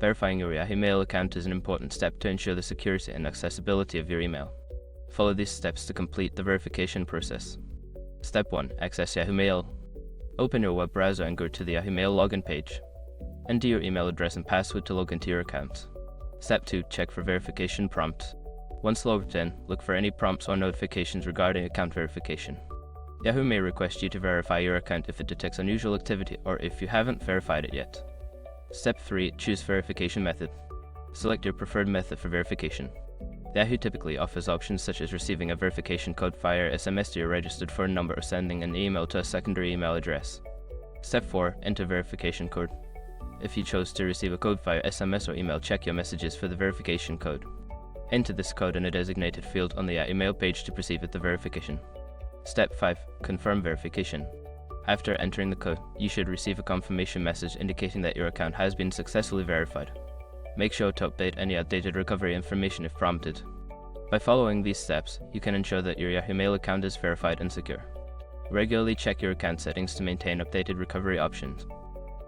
Verifying your Yahoo Mail account is an important step to ensure the security and accessibility of your email. Follow these steps to complete the verification process. Step 1. Access Yahoo Mail. Open your web browser and go to the Yahoo Mail login page. Enter your email address and password to log into your account. Step 2. Check for verification prompts. Once logged in, look for any prompts or notifications regarding account verification. Yahoo may request you to verify your account if it detects unusual activity or if you haven't verified it yet. Step 3. Choose verification method. Select your preferred method for verification. Yahoo typically offers options such as receiving a verification code via SMS to your registered phone number or sending an email to a secondary email address. Step 4. Enter verification code. If you chose to receive a code via SMS or email, check your messages for the verification code. Enter this code in a designated field on the Yahoo Mail page to proceed with the verification. Step 5. Confirm verification. After entering the code, you should receive a confirmation message indicating that your account has been successfully verified. Make sure to update any outdated recovery information if prompted. By following these steps, you can ensure that your Yahoo Mail account is verified and secure. Regularly check your account settings to maintain updated recovery options.